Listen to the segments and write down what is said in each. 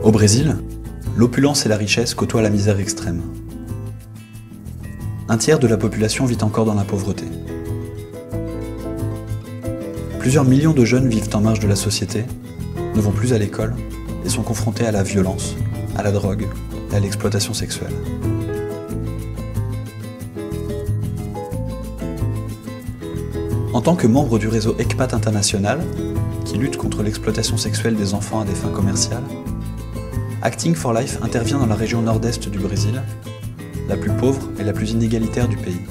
Au Brésil, l'opulence et la richesse côtoient la misère extrême. Un tiers de la population vit encore dans la pauvreté. Plusieurs millions de jeunes vivent en marge de la société, ne vont plus à l'école et sont confrontés à la violence, à la drogue et à l'exploitation sexuelle. En tant que membre du réseau ECPAT International, qui lutte contre l'exploitation sexuelle des enfants à des fins commerciales, Acting for Life intervient dans la région nord-est du Brésil, la plus pauvre et la plus inégalitaire du pays.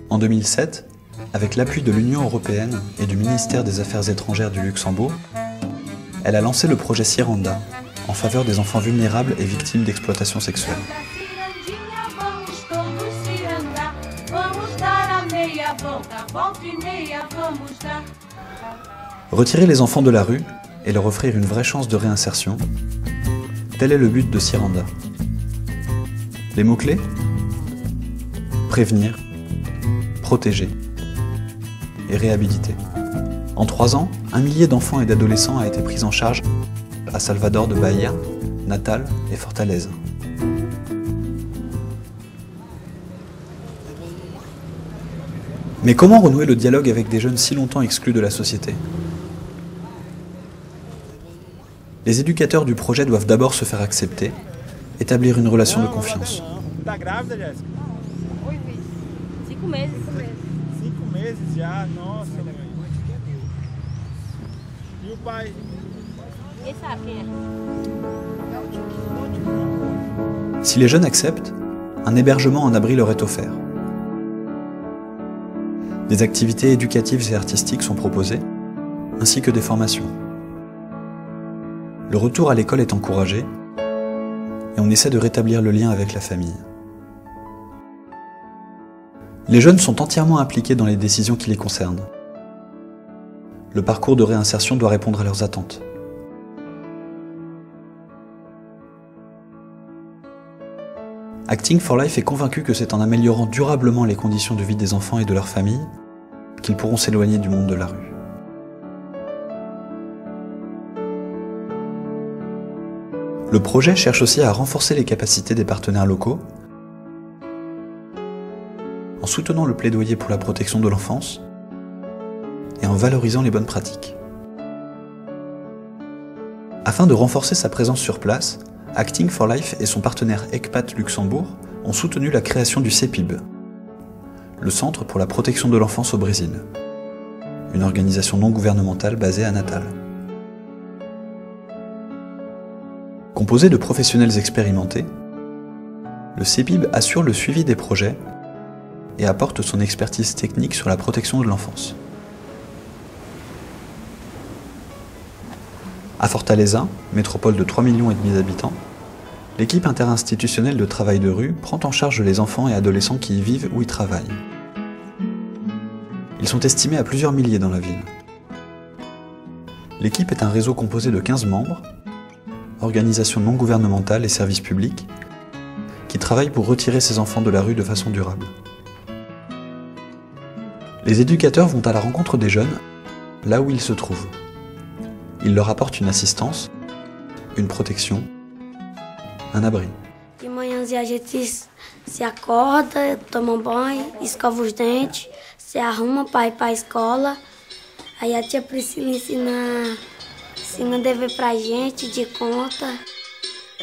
En 2007, avec l'appui de l'Union européenne et du ministère des Affaires étrangères du Luxembourg, elle a lancé le projet Ciranda, en faveur des enfants vulnérables et victimes d'exploitation sexuelle. Retirer les enfants de la rue et leur offrir une vraie chance de réinsertion, tel est le but de Ciranda. Les mots-clés ? Prévenir, protéger et réhabiliter. En 3 ans, 1 millier d'enfants et d'adolescents a été pris en charge à Salvador de Bahia, Natal et Fortaleza. Mais comment renouer le dialogue avec des jeunes si longtemps exclus de la société ? Les éducateurs du projet doivent d'abord se faire accepter, établir une relation de confiance. Si les jeunes acceptent, un hébergement en abri leur est offert. Des activités éducatives et artistiques sont proposées, ainsi que des formations. Le retour à l'école est encouragé et on essaie de rétablir le lien avec la famille. Les jeunes sont entièrement impliqués dans les décisions qui les concernent. Le parcours de réinsertion doit répondre à leurs attentes. Acting for Life est convaincu que c'est en améliorant durablement les conditions de vie des enfants et de leurs familles qu'ils pourront s'éloigner du monde de la rue. Le projet cherche aussi à renforcer les capacités des partenaires locaux en soutenant le plaidoyer pour la protection de l'enfance et en valorisant les bonnes pratiques. Afin de renforcer sa présence sur place, Acting for Life et son partenaire ECPAT Luxembourg ont soutenu la création du CEPIB, le Centre pour la protection de l'enfance au Brésil, une organisation non gouvernementale basée à Natal. Composé de professionnels expérimentés, le CEPIB assure le suivi des projets et apporte son expertise technique sur la protection de l'enfance. À Fortaleza, métropole de 3,5 millions d'habitants, l'équipe interinstitutionnelle de travail de rue prend en charge les enfants et adolescents qui y vivent ou y travaillent. Ils sont estimés à plusieurs milliers dans la ville. L'équipe est un réseau composé de 15 membres, organisations non gouvernementales et services publics, qui travaillent pour retirer ces enfants de la rue de façon durable. Les éducateurs vont à la rencontre des jeunes, là où ils se trouvent. Ils leur apportent une assistance, une protection, un abri. De manhãzinha a gente se acorda, toma banho, escova os dentes, se arruma para ir para a escola. Aí a tia Priscila ensina dever pra gente de conta.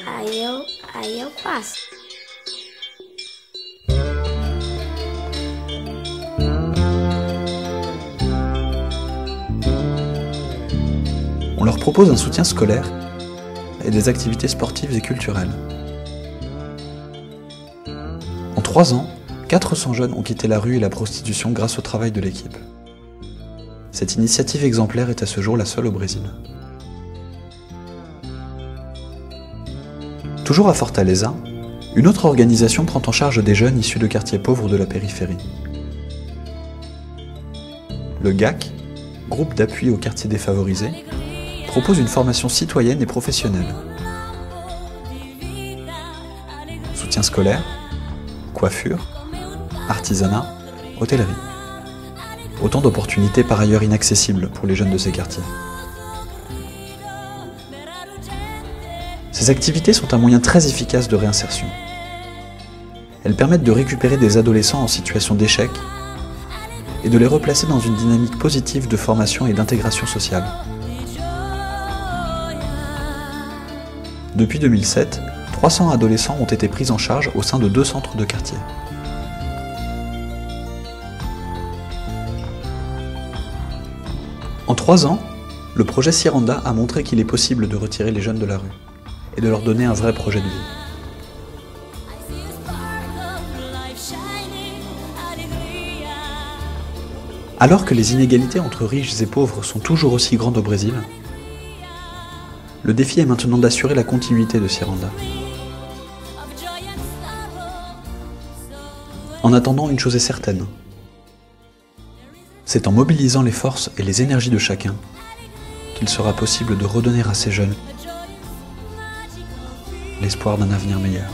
Aí eu faço. On leur propose un soutien scolaire et des activités sportives et culturelles. En 3 ans, 400 jeunes ont quitté la rue et la prostitution grâce au travail de l'équipe. Cette initiative exemplaire est à ce jour la seule au Brésil. Toujours à Fortaleza, une autre organisation prend en charge des jeunes issus de quartiers pauvres de la périphérie. Le GAC, groupe d'appui aux quartiers défavorisés, propose une formation citoyenne et professionnelle. Soutien scolaire, coiffure, artisanat, hôtellerie. Autant d'opportunités par ailleurs inaccessibles pour les jeunes de ces quartiers. Ces activités sont un moyen très efficace de réinsertion. Elles permettent de récupérer des adolescents en situation d'échec et de les replacer dans une dynamique positive de formation et d'intégration sociale. Depuis 2007, 300 adolescents ont été pris en charge au sein de 2 centres de quartier. En 3 ans, le projet Siranda a montré qu'il est possible de retirer les jeunes de la rue et de leur donner un vrai projet de vie. Alors que les inégalités entre riches et pauvres sont toujours aussi grandes au Brésil, le défi est maintenant d'assurer la continuité de Siranda. En attendant, une chose est certaine. C'est en mobilisant les forces et les énergies de chacun qu'il sera possible de redonner à ces jeunes l'espoir d'un avenir meilleur.